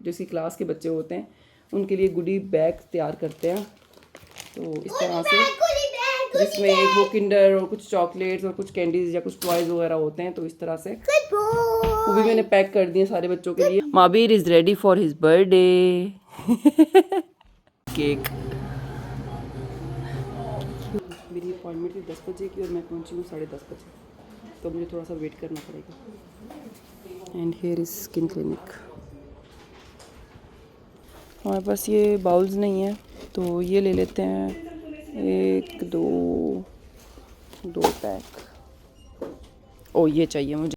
जो इसकी क्लास के बच्चे होते हैं उनके लिए गुडी बैग तैयार करते हैं। तो इस तरह से जिसमें एक वो किंडर और कुछ चॉकलेट्स और कुछ कैंडीज या कुछ टॉयज वगैरह होते हैं। तो इस तरह से वो भी मैंने पैक कर दिए सारे बच्चों के लिए। Mabir is ready for his birthday. Cake. मेरी अपॉइंटमेंट थी 10 बजे की और मैं पहुंची हूँ 10:30 बजे, तो मुझे थोड़ा सा वेट करना पड़ेगा। And here is skin clinic. हमारे पास ये बाउल्स नहीं है तो ये ले लेते हैं, 1 2 पैक। ओ ये चाहिए मुझे।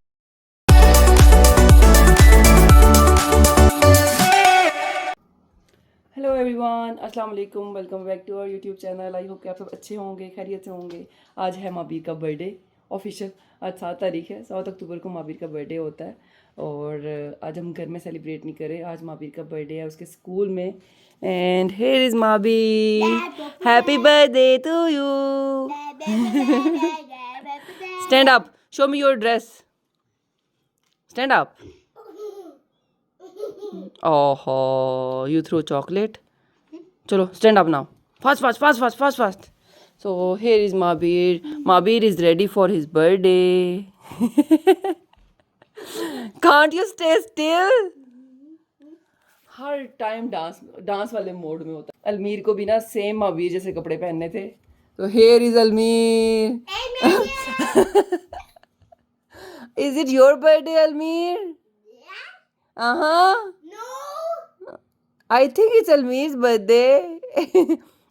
हेलो एवरीवन, अस्सलाम वालेकुम, welcome back to our YouTube channel. I hope कि आप सब अच्छे होंगे, खैरियत से होंगे। आज है माबीर का बर्थडे ऑफिशियल। आज 7 तारीख है, 7 अक्टूबर को माबीर का बर्थडे होता है। और आज हम घर में सेलिब्रेट नहीं करें, आज माबीर का बर्थडे है उसके स्कूल में। And here is Mabir, happy birthday to you. Stand up, show me your dress, stand up. Oh, you threw chocolate. Chalo, stand up now. Fast, fast, fast, fast, fast, fast. So here is Mabir. Mabir is ready for his birthday. Can't you stay still? Her time dance वाले mode में होता है। अलमीर को भी ना same माबीर जैसे कपड़े पहनने थे। तो here is अलमीर. Is it your birthday, Almir? No. I think it's Almir's birthday.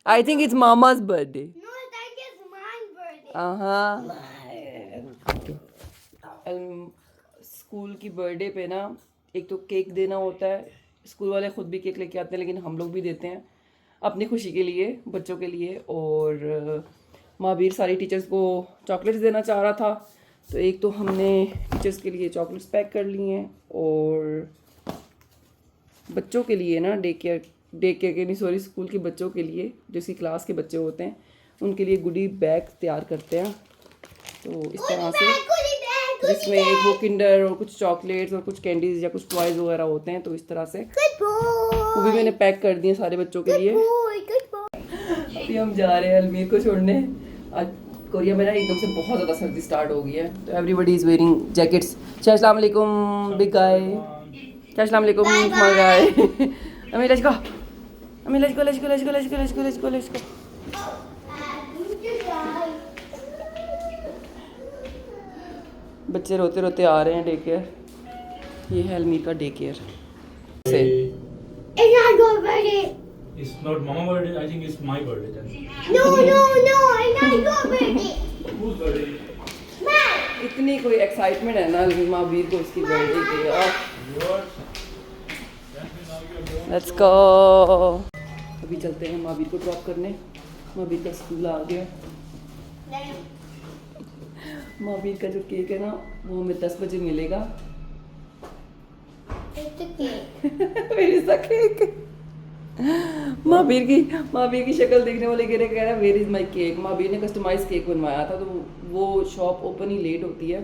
I think it's Mama's birthday. No, I think it's my birthday. School की बर्थडे पे ना एक तो केक देना होता है। स्कूल वाले खुद भी केक लेके आते हैं, लेकिन हम लोग भी देते हैं अपनी खुशी के लिए, बच्चों के लिए। और माबीर सारी टीचर्स को चॉकलेट्स देना चाह रहा था, तो एक तो हमने टीचर्स के लिए चॉकलेट्स पैक कर लिए हैं। और बच्चों के लिए ना डे केयर के नहीं, सॉरी, स्कूल के बच्चों के लिए जो इसकी क्लास के बच्चे होते हैं उनके लिए गुडी बैग तैयार करते हैं। तो इस तरह से जिसमें एक वो किंडर और कुछ चॉकलेट्स और कुछ कैंडीज या कुछ टॉयज वगैरह होते हैं। तो इस तरह से वो भी मैंने पैक कर दिए सारे बच्चों के लिए। अभी हम जा रहे हैं अलमीर को छोड़ने। आज कोरिया में ना एकदम से बहुत ज़्यादा सर्दी स्टार्ट हो गई है, तो एवरीबडी इज़ वेयरिंग जैकेट्स। अस्सलाम वालेकुम बिग गाय, अस्सलाम वालेकुम स्मॉल गाय। अमी लेट्स गो, अमी let's go, let's go, let's go, let's go, let's go, let's go, let's go. बच्चे रोते रोते आ रहे हैं डे केयर। ये है अलमीर का डे केयर से। It's not your birthday. It's not Mama birthday. I think it's my birthday then. No, it's not your birthday. Whose birthday? Mine. इतनी कोई एक्साइटमेंट है ना माबीर को उसकी बर्थडे की। Yours. Let's go. अभी चलते हैं माबीर को ड्रॉप करने। माबीर का स्कूल आ गया। माबीर का जो केक है ना वो हमें 10 बजे मिलेगा। It's a cake. Where is the cake? माबीर की शक्ल देखने वाले कह रहा वेयर इज माई केक। माबीर ने कस्टमाइज केक बनवाया था, तो वो शॉप ओपन ही लेट होती है।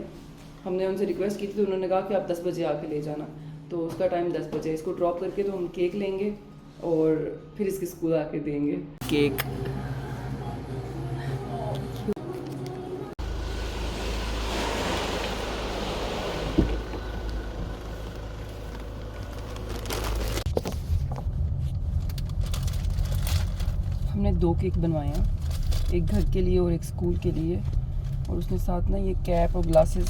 हमने उनसे रिक्वेस्ट की थी तो उन्होंने कहा कि आप 10 बजे आके ले जाना, तो उसका टाइम 10 बजे। इसको ड्रॉप करके तो हम केक लेंगे और फिर इसके स्कूल आके देंगे केक। हमने 2 केक बनवाए हैं, एक घर के लिए और एक स्कूल के लिए। और उसने साथ ना ये कैप और ग्लासेस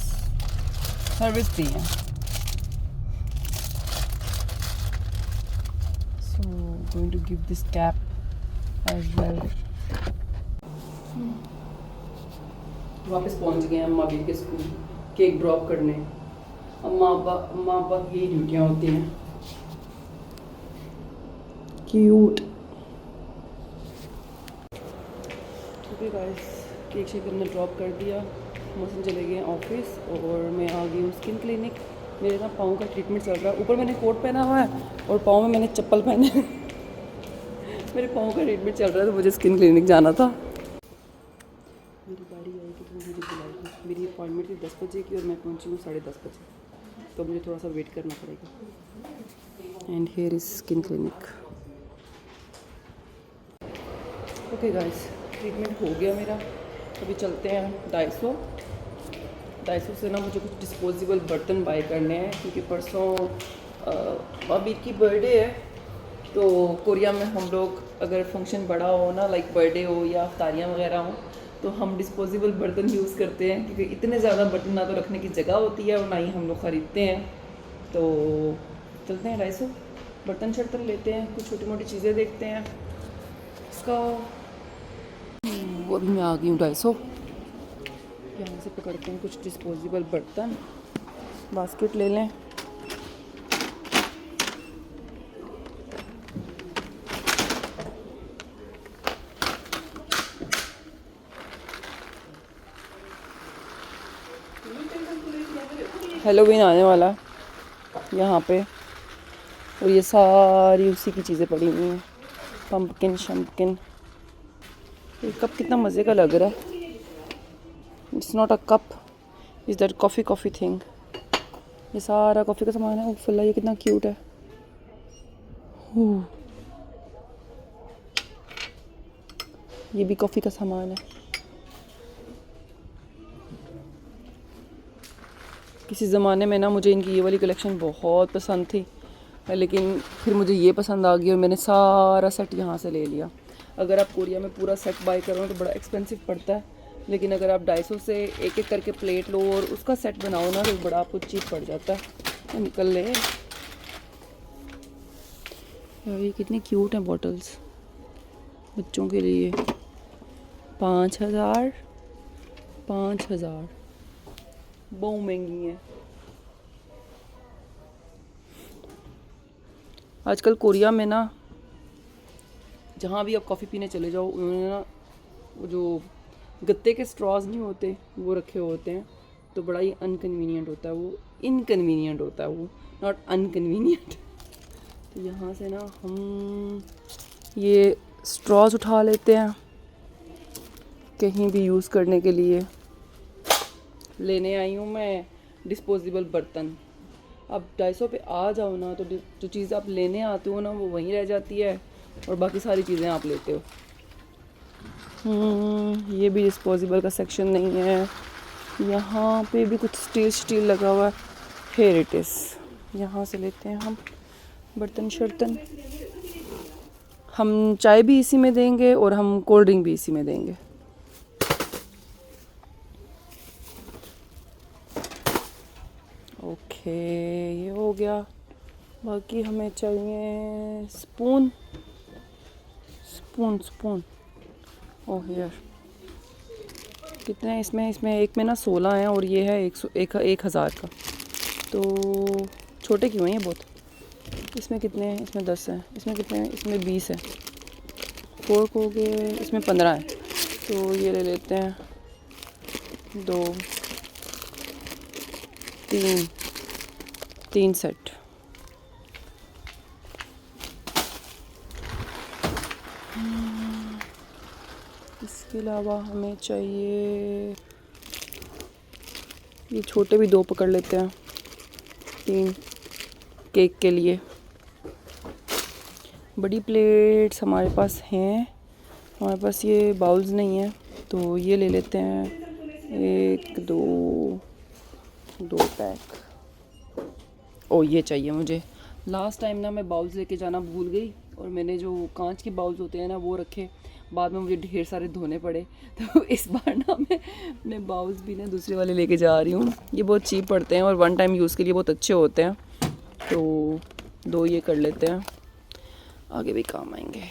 सर्विस दी हैं। So going to give this cap as well. वापस पहुंच गए हम माबीर के स्कूल केक ड्रॉप करने। अम्मा पापा की यही ड्यूटियाँ होती हैं। Cute. Okay guys, cake shake हमने ड्रॉप कर दिया। मौसम चले गए ऑफिस और मैं आ गई हूँ स्किन क्लिनिक। मेरे ना पाँव का ट्रीटमेंट चल रहा है। ऊपर मैंने कोट पहना हुआ है और पाँव में मैंने चप्पल पहने। मेरे पाँव का ट्रीटमेंट चल रहा है, तो मुझे स्किन क्लिनिक जाना था। मेरी गाड़ी आएगी तो मुझे बुलाएगी। मेरी अपॉइंटमेंट थी 10 बजे की और मैं पहुँची हूँ 10:30 बजे, तो मुझे थोड़ा सा वेट करना पड़ेगा। And here is skin clinic. Okay guys, treatment हो गया मेरा। अभी चलते हैं डाइसो से ना मुझे कुछ डिस्पोजेबल बर्तन बाय करने हैं, क्योंकि परसों अभी की बर्थडे है। तो कोरिया में हम लोग अगर फंक्शन बड़ा हो ना, लाइक बर्थडे हो या अफ्तारियाँ वगैरह हो, तो हम डिस्पोजेबल बर्तन यूज़ करते हैं, क्योंकि इतने ज़्यादा बर्तन ना तो रखने की जगह होती है और ना ही हम लोग ख़रीदते हैं। तो चलते हैं डाइसो, बर्तन शर्तन लेते हैं, कुछ छोटी मोटी चीज़ें देखते हैं। इसका वो भी मैं आ गई हूँ डाइसो। यहाँ से पकड़ते हैं कुछ डिस्पोजेबल बर्तन, बास्केट ले लें। हेलोवीन आने वाला है यहाँ पे, और ये सारी उसी की चीज़ें पड़ी हुई हैं, पम्पकिन शम्पकिन। ये कप कितना मज़े का लग रहा है। It's not a cup, is that coffee thing. ये सारा कॉफ़ी का सामान है। फुल्ला ये कितना क्यूट है। ये भी कॉफ़ी का सामान है। किसी ज़माने में ना मुझे इनकी ये वाली कलेक्शन बहुत पसंद थी, लेकिन फिर मुझे ये पसंद आ गई और मैंने सारा सेट यहाँ से ले लिया। अगर आप कोरिया में पूरा सेट बाय करो तो बड़ा एक्सपेंसिव पड़ता है, लेकिन अगर आप डाइसो से एक एक करके प्लेट लो और उसका सेट बनाओ ना तो बड़ा आपको चीप पड़ जाता है। निकल ले यार, ये कितनी क्यूट हैं बॉटल्स बच्चों के लिए। 5,000 बहुत महंगी है। आजकल कोरिया में ना जहाँ भी आप कॉफ़ी पीने चले जाओ, उन्होंने ना वो जो गत्ते के स्ट्रॉज नहीं होते वो रखे होते हैं, तो बड़ा ही अनकन्वीनियंट होता है वो, इनकन्वीनियंट होता है वो, नॉट अनकन्वीनियंट। तो यहाँ से ना हम ये स्ट्रॉज उठा लेते हैं कहीं भी यूज़ करने के लिए। लेने आई हूँ मैं डिस्पोजेबल बर्तन। अब डाइसो पे आ जाओ ना तो जो चीज़ आप लेने आते हो ना वो वहीं रह जाती है और बाकी सारी चीज़ें आप लेते हो। ये भी डिस्पोजेबल का सेक्शन नहीं है। यहाँ पे भी कुछ स्टील लगा हुआ है। Here it is. यहाँ से लेते हैं हम बर्तन शर्तन। हम चाय भी इसी में देंगे और हम कोल्ड ड्रिंक भी इसी में देंगे। ओके, ये हो गया। बाकी हमें चाहिए स्पून। ओह यार, कितने हैं इसमें एक में ना 16 हैं और ये है 1,000 का। तो छोटे क्यों हैं ये बहुत। इसमें कितने हैं, इसमें 10 हैं। इसमें कितने हैं, इसमें 20 है। फोर्क हो गए, इसमें 15 है। तो ये ले लेते हैं 2 3 सेट। इसके अलावा हमें चाहिए, ये छोटे भी 2 पकड़ लेते हैं, 3 केक के लिए। बड़ी प्लेट्स हमारे पास हैं, हमारे पास ये बाउल्स नहीं है, तो ये ले लेते हैं 1 2 पैक। ओ ये चाहिए मुझे। लास्ट टाइम ना मैं बाउल्स लेके जाना भूल गई और मैंने जो कांच के बाउल्स होते हैं ना वो रखे, बाद में मुझे ढेर सारे धोने पड़े। तो इस बार ना मैं बाउल्स भी ना दूसरे वाले लेके जा रही हूँ। ये बहुत चीप पड़ते हैं और 1 टाइम यूज़ के लिए बहुत अच्छे होते हैं। तो 2 ये कर लेते हैं, आगे भी काम आएंगे।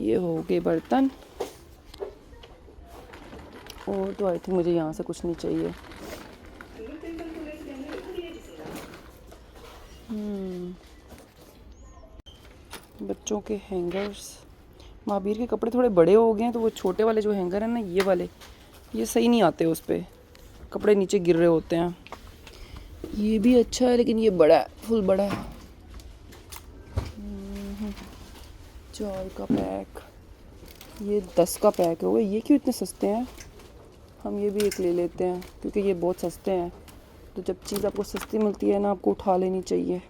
ये हो गए बर्तन। और तो आई थिंक मुझे यहाँ से कुछ नहीं चाहिए। बच्चों के हैंगर्स। महावीर के कपड़े थोड़े बड़े हो गए हैं, तो वो छोटे वाले जो हैंगर हैं ना, ये वाले ये सही नहीं आते, उस पर कपड़े नीचे गिर रहे होते हैं। ये भी अच्छा है लेकिन ये बड़ा है, फुल बड़ा है। 4 का पैक, ये 10 का पैक हो गया। ये क्यों इतने सस्ते हैं। हम ये भी एक ले लेते हैं क्योंकि ये बहुत सस्ते हैं। तो जब चीज़ आपको सस्ती मिलती है ना, आपको उठा लेनी चाहिए।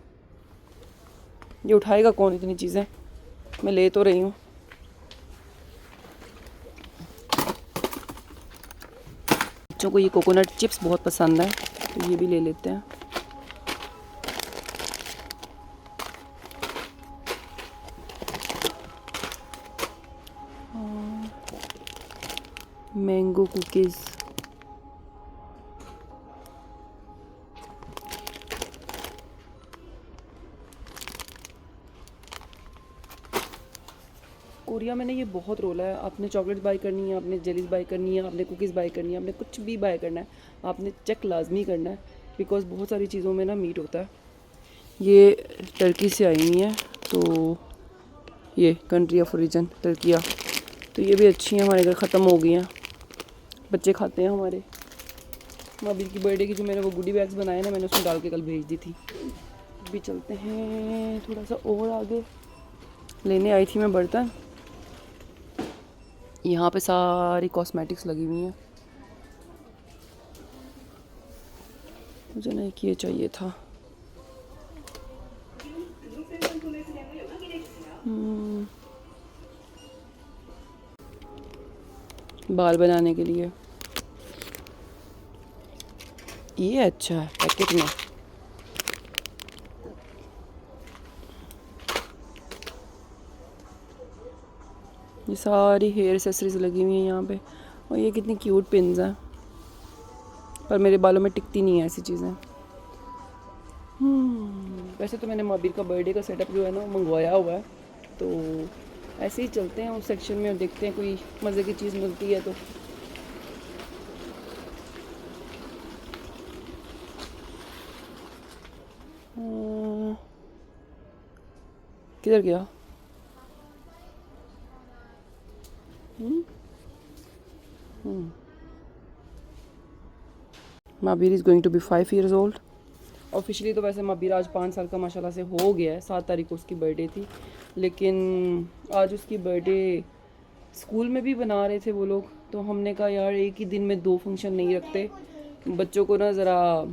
ये उठाएगा कौन इतनी चीज़ें, मैं ले तो रही हूँ। बच्चों को ये कोकोनट चिप्स बहुत पसंद है तो ये भी ले लेते हैं। मैंगो कुकीज़, कोरिया में ना ये बहुत रोल है। आपने चॉकलेट बाय करनी है, आपने जेलीज बाय करनी है, आपने कुकीज़ बाय करनी है, आपने कुछ भी बाय करना है, आपने चेक लाजमी करना है, बिकॉज़ बहुत सारी चीज़ों में ना मीट होता है। ये टर्की से आई हुई है, तो ये कंट्री ऑफ ओरिजिन टर्किया, तो ये भी अच्छी हैं। हमारे घर ख़त्म हो गई हैं, बच्चे खाते हैं हमारे। माबीर की बर्थडे की जो मैंने वो गुडी बैग्स बनाए ना, मैंने उसमें डाल के कल भेज दी थी। अभी चलते हैं थोड़ा सा और आगे। लेने आई थी मैं बर्तन। यहाँ पे सारी कॉस्मेटिक्स लगी हुई हैं। मुझे ना एक ये चाहिए था, बाल बनाने के लिए। ये अच्छा है पैकेट में। ये सारी हेयर एक्सेसरीज लगी हुई हैं यहाँ पे, और ये कितनी क्यूट पिन्स हैं, पर मेरे बालों में टिकती नहीं है ऐसी चीज़ें। वैसे तो मैंने माबीर का बर्थडे का सेटअप जो है ना मंगवाया हुआ है, तो ऐसे ही चलते हैं उस सेक्शन में और देखते हैं कोई मज़े की चीज़ मिलती है तो। किधर गया? Mabir is going to be 5 years old। Officially तो वैसे माबीर आज 5 साल का माशाल्लाह से हो गया है। 7 तारीख को उसकी बर्थडे थी, लेकिन आज उसकी बर्थडे स्कूल में भी बना रहे थे वो लोग, तो हमने कहा यार एक ही दिन में 2 फंक्शन नहीं रखते, बच्चों को ना ज़रा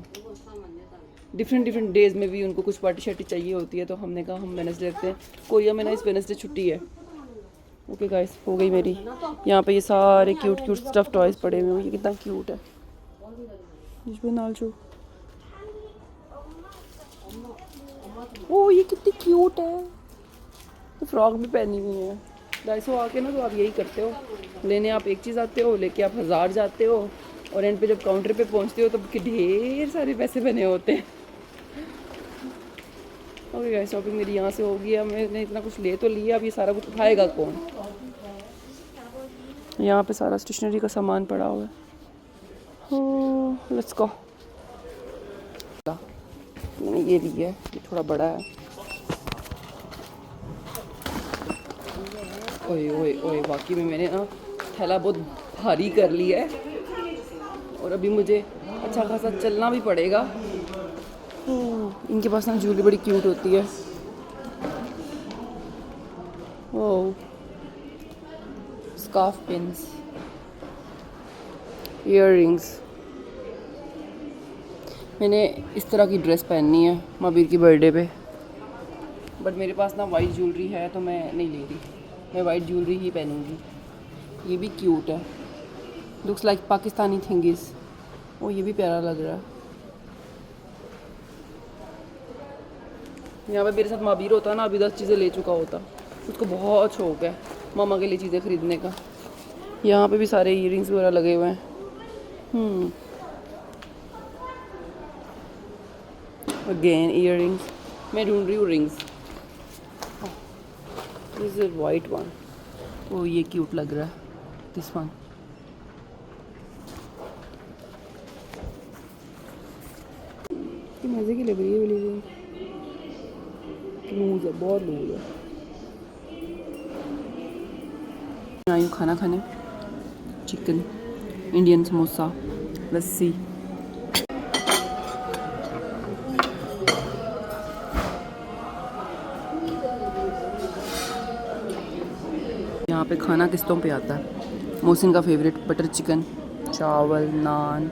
डिफरेंट डेज़ में भी उनको कुछ पार्टी शार्टी चाहिए होती है, तो हमने कहा हम वेडनेसडे रखते हैं। कोरिया में ना इस वेडनेसडे छुट्टी है। ओके गाइस, हो गई मेरी। यहाँ पे ये सारे क्यूट स्टफ टॉयज पड़े हुए हैं। ये कितना क्यूट है, इसमें नालचू। ओ ये कितनी क्यूट है, तो फ्रॉक भी पहनी हुई है। डाइसो आके ना तो आप यही करते हो, लेने आप एक चीज़ आते हो, लेके आप 1000 जाते हो, और एंड पे जब काउंटर पे पहुंचते हो तो ढेर सारे पैसे बने होते हैं। ओके गाइस, शॉपिंग मेरी यहाँ से हो गई है। मैंने इतना कुछ ले तो लिया, अब ये सारा कुछ उठाएगा कौन? यहाँ पे सारा स्टेशनरी का सामान पड़ा हुआ है। Let's go. मैंने ये लिया है, ये थोड़ा बड़ा है। ओए ओए ओए, बाकी में मैंने ना थैला बहुत भारी कर लिया है, और अभी मुझे अच्छा खासा चलना भी पड़ेगा। इनके पास ना ज्वेलरी बड़ी क्यूट होती है। ओह, स्कार्फ पिन्स, इयररिंग्स। मैंने इस तरह की ड्रेस पहननी है माबीर की बर्थडे पे, बट मेरे पास ना वाइट ज्वेलरी है तो मैं नहीं ले रही। मैं वाइट ज्वेलरी ही पहनूंगी। ये भी क्यूट है, लुक्स लाइक पाकिस्तानी थिंगिस। ओ ये भी प्यारा लग रहा है। यहाँ पे मेरे साथ माबीर होता ना, अभी 10 चीज़ें ले चुका होता। उसको बहुत शौक है मामा के लिए चीज़ें ख़रीदने का। यहाँ पे भी सारे ईयरिंग्स वगैरह लगे हुए हैं। Again earrings. मैं ढूंढ रही हूँ rings. This is white one. ओ ये क्यूट लग रहा है, दिस वन। मज़े की लग रही है वाली रिंग। लूज है, बहुत लूज है। आई हूँ खाना खाने। चिकन, इंडियन समोसा, लस्सी। यहाँ पे खाना किस्तों पे आता है। मोहसिन का फेवरेट बटर चिकन, चावल, नान।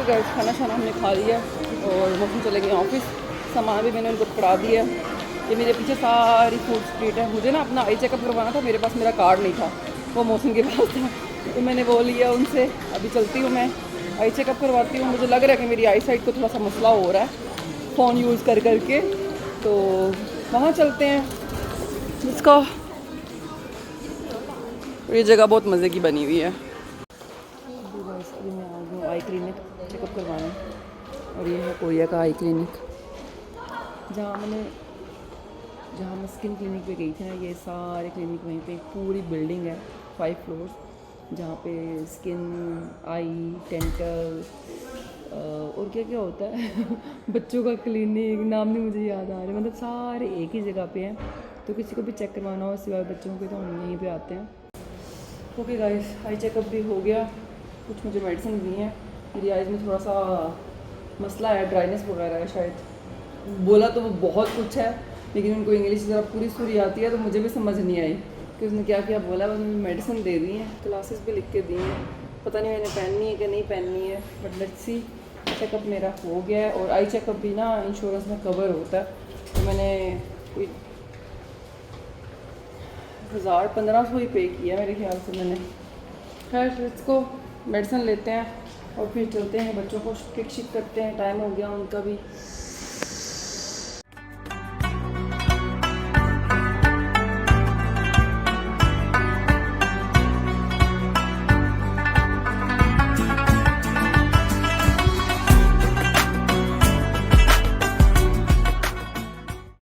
गाइस खाना हमने खा लिया और मोहसिन चले गए ऑफिस। सामान भी मैंने उनको पकड़ा दिया। ये मेरे पीछे सारी फूड स्ट्रीट है। मुझे ना अपना आई चेकअप करवाना था, मेरे पास मेरा कार्ड नहीं था, वो मौसम के पास था, तो मैंने वो लिया उनसे। अभी चलती हूँ मैं आई चेकअप करवाती हूँ। मुझे लग रहा है कि मेरी आई साइट को थोड़ा सा मसला हो रहा है फ़ोन यूज़ कर के, तो वहाँ चलते हैं। इसका ये जगह बहुत मज़े की बनी हुई है। अभी मैं आ गई आई क्लिनिक चेकअप करवाने, और ये है कोरिया का आई क्लिनिक, जहाँ मैं स्किन क्लिनिक पे गई थी ना। ये सारे क्लिनिक वहीं पे, पूरी बिल्डिंग है 5 फ्लोर्स, जहाँ पे स्किन, आई, डेंटल और क्या क्या होता है बच्चों का क्लिनिक, नाम नहीं मुझे याद आ रहे, मतलब सारे एक ही जगह पे हैं। तो किसी को भी चेक करवाना हो सिवाय बच्चों के, तो हम यहीं पे आते हैं। ओके गाइस, आई चेकअप भी हो गया। कुछ मुझे मेडिसिन दी हैं। मेरी आइज़ में थोड़ा सा मसला है, ड्राइनेस वगैरह है शायद। बोला तो वो बहुत कुछ है, लेकिन उनको इंग्लिश ज़रा पूरी आती है, तो मुझे भी समझ नहीं आई कि उसने क्या क्या बोला। बस मेडिसिन दे दी हैं, क्लासेस भी लिख के दी हैं। पता नहीं मैंने पहननी है कि नहीं पहननी है, बट लेट्स सी। चेकअप मेरा हो गया है, और आई चेकअप भी ना इंश्योरेंस में कवर होता है। तो मैंने कोई 1000-1500 ही पे किया मेरे ख्याल से मैंने। खैर इसको मेडिसिन लेते हैं और फिर चलते हैं, बच्चों को पिक शिक करते हैं, टाइम हो गया उनका भी।